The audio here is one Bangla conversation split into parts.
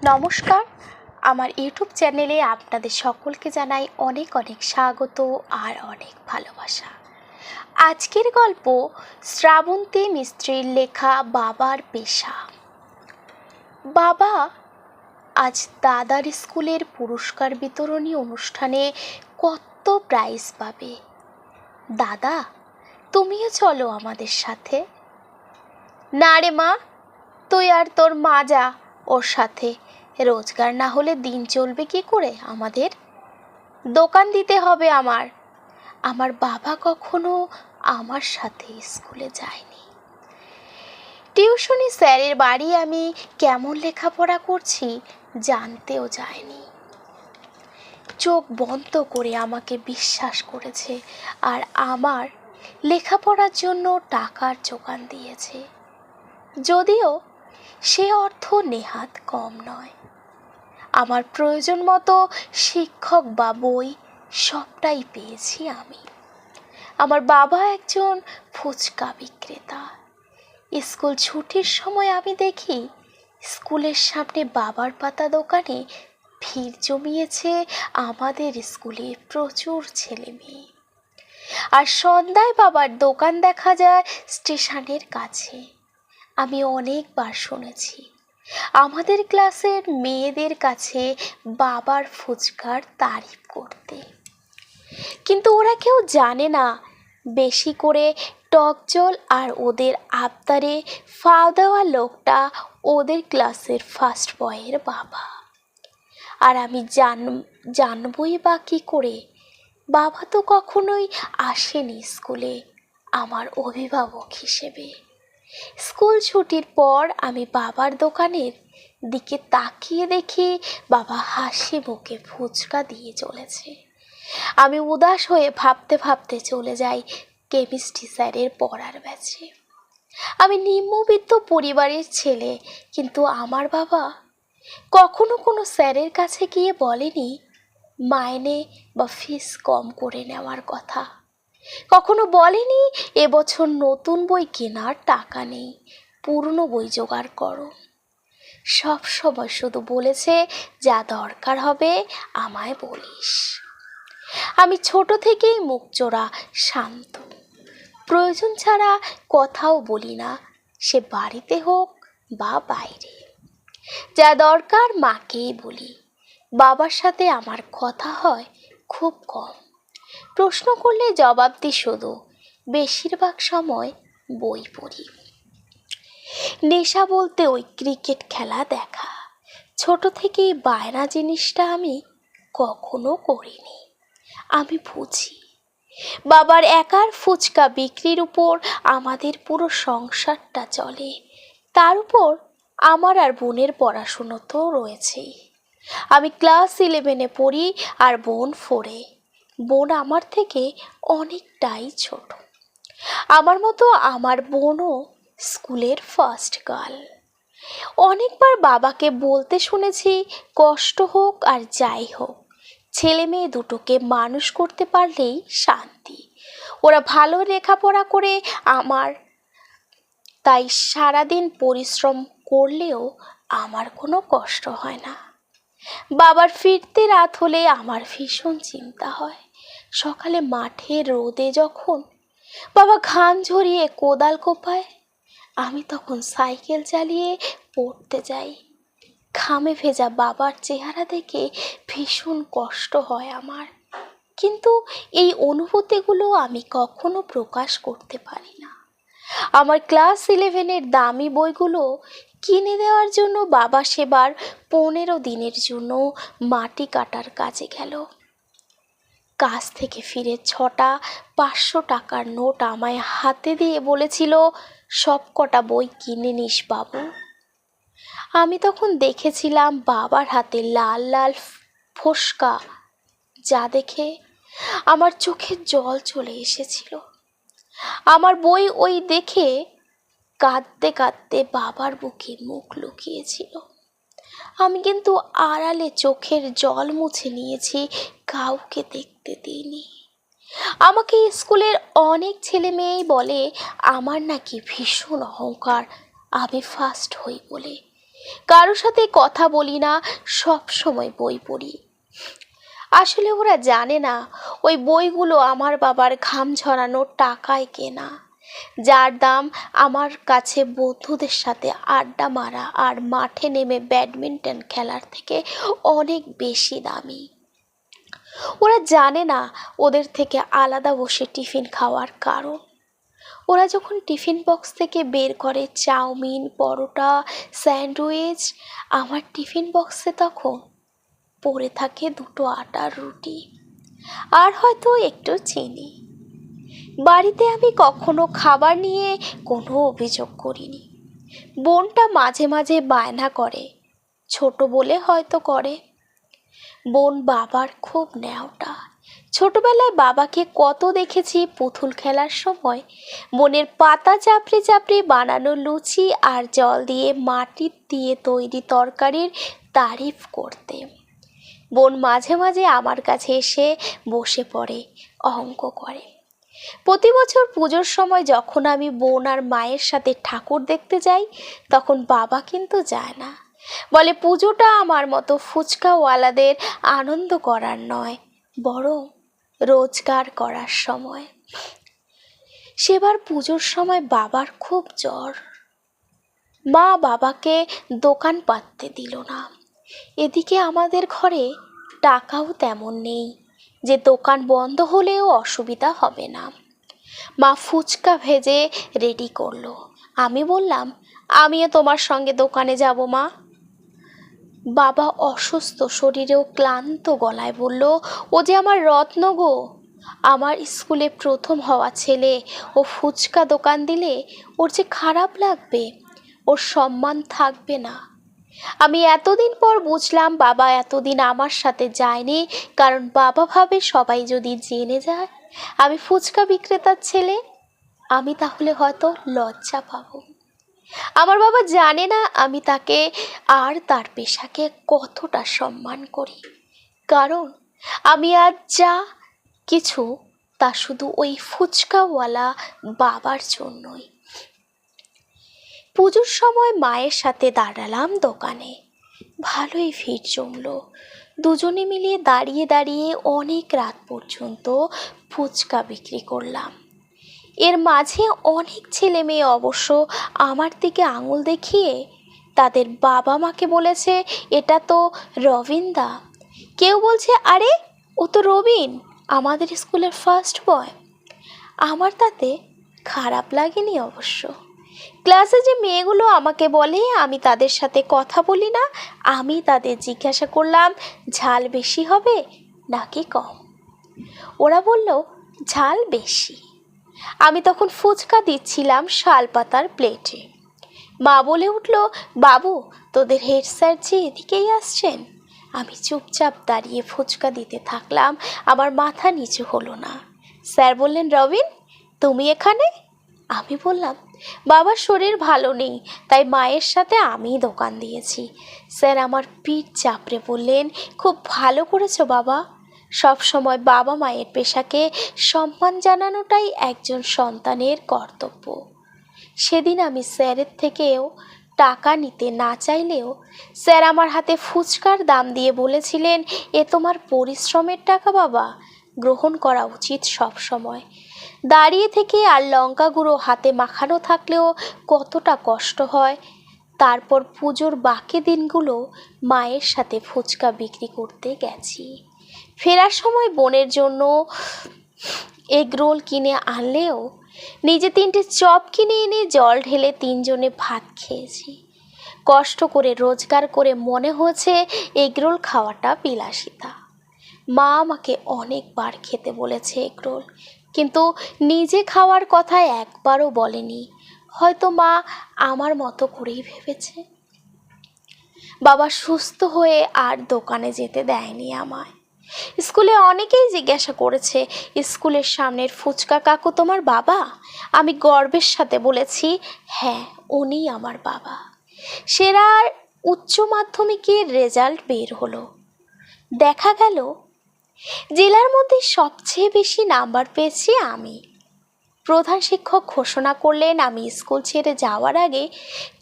নমস্কার, আমার ইউটিউব চ্যানেলে আপনাদের সকলকে জানাই অনেক অনেক স্বাগত আর অনেক ভালোবাসা। আজকের গল্প শ্রাবন্তী মিস্ত্রির লেখা বাবার পেশা। বাবা আজ দাদার স্কুলের পুরস্কার বিতরণী অনুষ্ঠানে কত প্রাইজ পাবে। দাদা, তুমিও চলো আমাদের সাথে। না রে মা, তুই আর তোর মা যা ওর সাথে। রোজগার না হলে দিন চলবে কি করে আমাদের? দোকান দিতে হবে আমার বাবা কখনো আমার সাথে স্কুলে যায়নি। টিউশনি স্যারের বাড়ি আমি কেমন লেখাপড়া করছি জানতেও যায়নি। চোখ বন্ধ করে আমাকে বিশ্বাস করেছে আর আমার লেখাপড়ার জন্য টাকার জোগান দিয়েছে, যদিও সে অর্থ নেহাত কম নয়। আমার প্রয়োজন মতো শিক্ষক বা বই সবটাই পেয়েছি আমি। আমার বাবা একজন ফুচকা বিক্রেতা। স্কুল ছুটির সময় আমি দেখি স্কুলের সামনে বাবার পাতা দোকানে ভিড় জমিয়েছে আমাদের স্কুলে প্রচুর ছেলে মেয়ে। আর সন্ধ্যায় বাবার দোকান দেখা যায় স্টেশনের কাছে। আমি অনেকবার শুনেছি আমাদের ক্লাসের মেয়েদের কাছে বাবার ফুচকার তারিফ করতে, কিন্তু ওরা কেউ জানে না বেশি করে টক জল আর ওদের আবদারে ফাও দেওয়া লোকটা ওদের ক্লাসের ফার্স্ট বয়ের বাবা। আর আমি জানবই বা কী করে? বাবা তো কখনোই আসেনি স্কুলে আমার অভিভাবক হিসেবে। স্কুল ছুটির পর আমি বাবার দোকানের দিকে তাকিয়ে দেখি বাবা হাসি মুখে ফুচকা দিয়ে চলেছে। আমি উদাস হয়ে ভাবতে ভাবতে চলে যাই কেমিস্ট্রি স্যারের পড়ার ব্যাচে। আমি নিম্নবিত্ত পরিবারের ছেলে, কিন্তু আমার বাবা কখনো কোনো স্যারের কাছে গিয়ে বলেনি মাইনে বা ফিস কম করে নেওয়ার কথা। কখনো বলেনি এবছর নতুন বই কেনার টাকা নেই, পুরনো বই জোগাড় করো। সব সময় শুধু বলেছে যা দরকার হবে আমায় বলিস। আমি ছোট থেকেই মুখচোরা শান্ত, প্রয়োজন ছাড়া কথাও বলি না, সে বাড়িতে হোক বা বাইরে। যা দরকার মাকেই বলি। বাবার সাথে আমার কথা হয় খুব কম। প্রশ্ন করলে জবাব দিই শুধু, বেশিরভাগ সময় বই পড়ি। নেশা বলতে ওই ক্রিকেট খেলা দেখা। ছোট থেকেই বায়না জিনিসটা আমি কখনো করিনি। আমি বুঝি বাবার একার ফুচকা বিক্রির উপর আমাদের পুরো সংসারটা চলে। তার উপর আমার আর বোনের পড়াশুনো তো রয়েছেই। আমি ক্লাস 11-এ পড়ি আর বোন 4-এ। বোন আমার থেকে অনেকটাই ছোট। আমার মতো আমার বোনও স্কুলের ফার্স্ট গার্ল। অনেকবার বাবাকে বলতে শুনেছি কষ্ট হোক আর যাই হোক, ছেলে মেয়ে দুটোকে মানুষ করতে পারলেই শান্তি। ওরা ভালো লেখাপড়া করে আমার, তাই সারাদিন পরিশ্রম করলেও আমার কোনো কষ্ট হয় না। বাবার ফিরতে রাত হলে আমার ভীষণ চিন্তা হয়। সকালে মাঠে রোদে যখন বাবা ঘাম ঝরিয়ে কোদাল কোপায়, আমি তখন সাইকেল চালিয়ে পড়তে যাই। ঘামে ভেজা বাবার চেহারা দেখে ভীষণ কষ্ট হয় আমার, কিন্তু এই অনুভূতিগুলো আমি কখনো প্রকাশ করতে পারি না। আমার ক্লাস 11-এর দামি বইগুলো কিনে দেওয়ার জন্য বাবা সেবার 15 দিনের জন্য মাটি কাটার কাজে গেল। কাজ থেকে ফিরে 6টা 500 টাকার নোট আমায় হাতে দিয়ে বলেছিল সব কটা বই কিনে নিস বাবু। আমি তখন দেখেছিলাম বাবার হাতে লাল লাল ফোসকা, যা দেখে আমার চোখে জল চলে এসেছিল। আমার বই ওই দেখে কাঁদতে কাঁদতে বাবার বুকে মুখ লুকিয়েছিল। আমি কিন্তু আড়ালে চোখের জল মুছে নিয়েছি, কাউকে দেখতে দিইনি। আমাকে স্কুলের অনেক ছেলে মেয়েই বলে আমার নাকি ভীষণ অহংকার আমি ফার্স্ট হই বলে, কারো সাথে কথা বলি না, সব সময় বই পড়ি। আসলে ওরা জানে না ওই বইগুলো আমার বাবার ঘাম ঝরানো টাকায় কেনা, যার দাম আমার কাছে বন্ধুদের সাথে আড্ডা মারা আর মাঠে নেমে ব্যাডমিন্টন খেলার থেকে অনেক বেশি দামি। ওরা জানে না ওদের থেকে আলাদা বসে টিফিন খাওয়ার কারণ। ওরা যখন টিফিন বক্স থেকে বের করে চাউমিন, পরোটা, স্যান্ডউইচ, আমার টিফিন বক্সে তখন পড়ে থাকে দুটো আটার রুটি আর হয়তো একটু চিনি। বাড়িতে আমি কখনো খাবার নিয়ে কোনো অভিযোগ করিনি। বোনটা মাঝে মাঝে বায়না করে, ছোট বলে হয়তো করে। বোন বাবার খুব ন্যাওটা। ছোটবেলায় বাবাকে কত দেখেছি পুতুল খেলার সময় বোনের পাতা চাপড়ে চাপড়ে বানানো লুচি আর জল দিয়ে মাটি দিয়ে তৈরি তরকারির তারিফ করতে। বোন মাঝে মাঝে আমার কাছে এসে বসে পড়ে, অঙ্ক করে। প্রতি বছর পুজোর সময় যখন আমি বোন আর মায়ের সাথে ঠাকুর দেখতে যাই, তখন বাবা কিন্তু যায় না। বলে পুজোটা আমার মতো ফুচকাওয়ালাদের আনন্দ করার নয়, বরং রোজগার করার সময়। সেবার পুজোর সময় বাবার খুব জ্বর। মা বাবাকে দোকান পাততে দিল না। এদিকে আমাদের ঘরে টাকাও তেমন নেই যে দোকান বন্ধ হলেও অসুবিধা হবে না। মা ফুচকা ভেজে রেডি করলো। আমি বললাম, আমিও তোমার সঙ্গে দোকানে যাব মা। বাবা অসুস্থ শরীরেও ক্লান্ত গলায় বলল, ও যে আমার রত্ন গো, আমার স্কুলে প্রথম হওয়া ছেলে, ও ফুচকা দোকান দিলে ওর যে খারাপ লাগবে, ওর সম্মান থাকবে না। আমি এতদিন পর বুঝলাম বাবা এতদিন আমার সাথে যায়নি, কারণ বাবা ভাবে সবাই যদি জেনে যায় আমি ফুচকা বিক্রেতার ছেলে, আমি তাহলে হয়তো লজ্জা পাবো। আমার বাবা জানে না আমি তাকে আর তার পেশাকে কতটা সম্মান করি, কারণ আমি আজ যা কিছু তা শুধু ওই ফুচকাওয়ালা বাবার জন্যই। পুজোর সময় মায়ের সাথে দাঁড়ালাম দোকানে। ভালোই ভিড় জমলো। দুজনে মিলে দাঁড়িয়ে দাঁড়িয়ে অনেক রাত পর্যন্ত ফুচকা বিক্রি করলাম। এর মাঝে অনেক ছেলে মেয়ে অবশ্য আমার দিকে আঙুল দেখিয়ে তাদের বাবা মাকে বলেছে, এটা তো রবিনদা। কেউ বলছে, আরে ও তো রবিন, আমাদের স্কুলের ফার্স্ট বয়। আমার তাতে খারাপ লাগেনি অবশ্য। ক্লাসে যে মেয়েগুলো আমাকে বলে আমি তাদের সাথে কথা বলি না, আমি তাদের জিজ্ঞাসা করলাম, ঝাল বেশি হবে নাকি কম? ওরা বলল, ঝাল বেশি। আমি তখন ফুচকা দিচ্ছিলাম শালপাতার প্লেটে। মা বলে উঠল, বাবু তোদের হেড স্যার যে এদিকেই আসছেন। আমি চুপচাপ দাঁড়িয়ে ফুচকা দিতে থাকলাম, আমার মাথা নিচু হলো না। স্যার বললেন, রবিন তুমি এখানে? আমি বললাম, বাবার শরীর ভালো নেই, তাই মায়ের সাথে আমি দোকান দিয়েছি। স্যার আমার পিঠ চাপড়ে বললেন, খুব ভালো করেছো বাবা। সব সময় বাবা মায়ের পেশাকে সম্মান জানানোটাই একজন সন্তানের কর্তব্য। সেদিন আমি স্যারের থেকেও টাকা নিতে না চাইলেও স্যার আমার হাতে ফুচকার দাম দিয়ে বলেছিলেন, এ তোমার পরিশ্রমের টাকা বাবা, গ্রহণ করা উচিত সব সময়। দাঁড়িয়ে থেকে আর লঙ্কা গুঁড়ো হাতে মাখানো থাকলেও কতটা কষ্ট হয়। তারপর পুজোর বাকি দিনগুলো মায়ের সাথে ফুচকা বিক্রি করতে গেছি। ফেরার সময় বোনের জন্য এগ রোল কিনে আনলেও নিজে 3টে চপ কিনে এনে জল ঢেলে 3 জনে ভাত খেয়েছি। কষ্ট করে রোজগার করে মনে হয়েছে এগ রোল খাওয়াটা বিলাসিতা। মা আমাকে অনেকবার খেতে বলেছে এগ রোল, কিন্তু নিজে খাওয়ার কথা একবারও বলেনি। হয়তো মা আমার মতো করেই ভেবেছে। বাবা সুস্থ হয়ে আর দোকানে যেতে দেয়নি আমায়। স্কুলে অনেকেই জিজ্ঞাসা করেছে, স্কুলের সামনের ফুচকা কাকু তোমার বাবা? আমি গর্বের সাথে বলেছি, হ্যাঁ উনি আমার বাবা। সেরা উচ্চ মাধ্যমিকের রেজাল্ট বের হলো। দেখা গেল জেলার মধ্যে সবচেয়ে বেশি নাম্বার পেয়েছি আমি। প্রধান শিক্ষক ঘোষণা করলেন আমি স্কুল ছেড়ে যাওয়ার আগে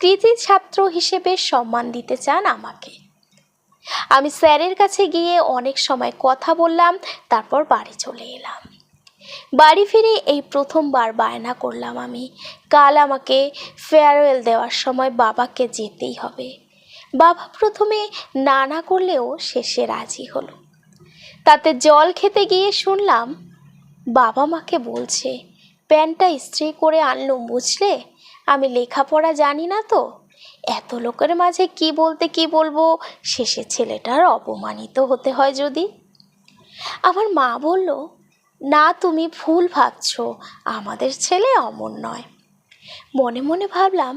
কৃতী ছাত্র হিসেবে সম্মান দিতে চান আমাকে। আমি স্যারের কাছে গিয়ে অনেক সময় কথা বললাম, তারপর বাড়ি চলে এলাম। বাড়ি ফিরে এই প্রথমবার বায়না করলাম আমি, কাল আমাকে ফেয়ারওয়েল দেওয়ার সময় বাবাকে যেতেই হবে। বাবা প্রথমে না না করলেও শেষে রাজি হলো। তাতে জল খেতে গিয়ে শুনলাম বাবা মাকে বলছে, প্যান্টটা ইস্ত্রি করে আনলুম বুঝলে, আমি লেখাপড়া জানি না তো, এত লোকের মাঝে কি বলতে কি বলবো, শেষে ছেলেটার অপমানিত হতে হয় যদি। আমার মা বলল, না তুমি ভুল ভাবছো, আমাদের ছেলে অমন নয়। মনে মনে ভাবলাম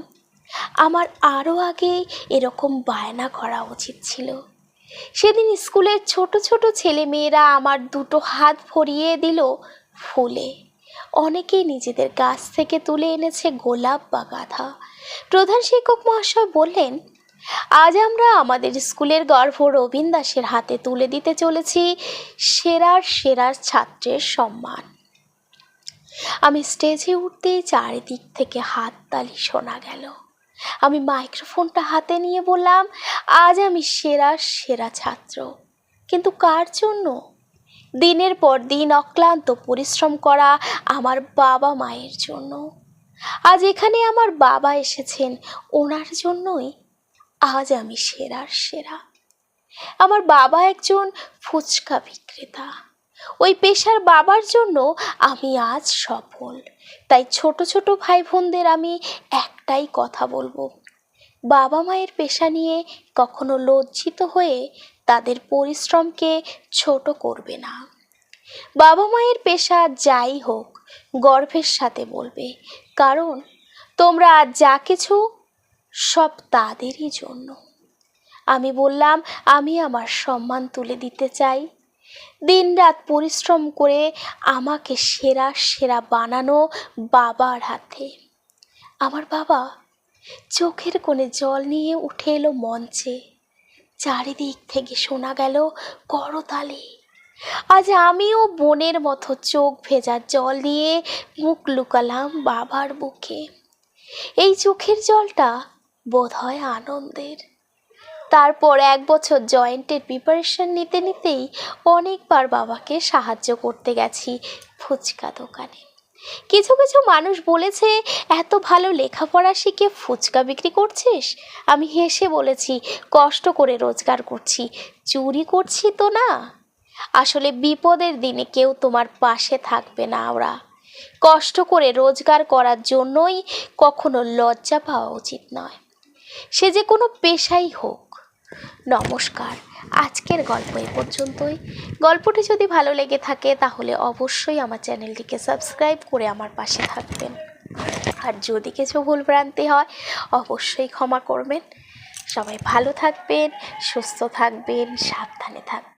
আমার আরও আগে এরকম বায়না করা উচিত ছিল। সেদিন স্কুলের ছোট ছোট ছেলে মেয়েরা আমার দুটো হাত ভরিয়ে দিল ফুলে। অনেকেই নিজেদের গাছ থেকে তুলে এনেছে গোলাপ বা গাঁদা। প্রধান শিক্ষক মহাশয় বললেন, আজ আমরা আমাদের স্কুলের গর্ব রবীন দাসের হাতে তুলে দিতে চলেছি সেরার সেরা ছাত্রের সম্মান। আমি স্টেজে উঠতেই চারিদিক থেকে হাততালি শোনা গেল। আমি মাইক্রোফোনটা হাতে নিয়ে বললাম, আজ আমি সেরার সেরা ছাত্র। কিন্তু কার জন্য? দিনের পর দিন অক্লান্ত পরিশ্রম করা আমার বাবা মায়ের জন্য। আজ এখানে আমার বাবা এসেছেন, ওনার জন্যই আজ আমি সেরার সেরা। আমার বাবা একজন ফুচকা বিক্রেতা। ওই পেশার বাবার জন্য আমি আজ সফল। তাই ছোট ছোট ভাই বোনদের আমি একটাই কথা বলবো, বাবা মায়ের পেশা নিয়ে কখনো লজ্জিত হয়ে তাদের পরিশ্রমকে ছোট করবে না। বাবা মায়ের পেশা যাই হোক গর্বের সাথে বলবে, কারণ তোমরা আজ যা কিছু সব তাদেরই জন্য। আমি বললাম, আমি আমার সম্মান তুলে দিতে চাই দিনরাত পরিশ্রম করে আমাকে সেরা সেরা বানানো বাবার হাতে। আমার বাবা চোখের কোণে জল নিয়ে উঠে এলো মঞ্চে। চারিদিক থেকে শোনা গেল করতালি। আজ আমিও বোনের মতো চোখ ভেজা জল দিয়ে মুখ লুকালাম বাবার বুকে। এই চোখের জলটা বোধহয় আনন্দের। তারপর 1 বছর জয়েন্টের প্রিপারেশন নিতে নিতেই অনেকবার বাবাকে সাহায্য করতে গেছি ফুচকা দোকানে। কিছু কিছু মানুষ বলেছে, এত ভালো লেখাপড়া শিখে ফুচকা বিক্রি করছিস? আমি হেসে বলেছি, কষ্ট করে রোজগার করছি, চুরি করছি তো না। আসলে বিপদের দিনে কেউ তোমার পাশে থাকবে না। ওরা কষ্ট করে রোজগার করার জন্যই কখনো লজ্জা পাওয়া উচিত নয়, সে যে কোনো পেশাই হোক। নমস্কার, আজকের গল্প এ পর্যন্তই। গল্পটি যদি ভালো লেগে থাকে তাহলে অবশ্যই আমার চ্যানেলটিকে সাবস্ক্রাইব করে আমার পাশে থাকবেন। আর যদি কিছু ভুলভ্রান্তি হয় অবশ্যই ক্ষমা করবেন। সবাই ভালো থাকবেন, সুস্থ থাকবেন, সাবধানে থাকবেন।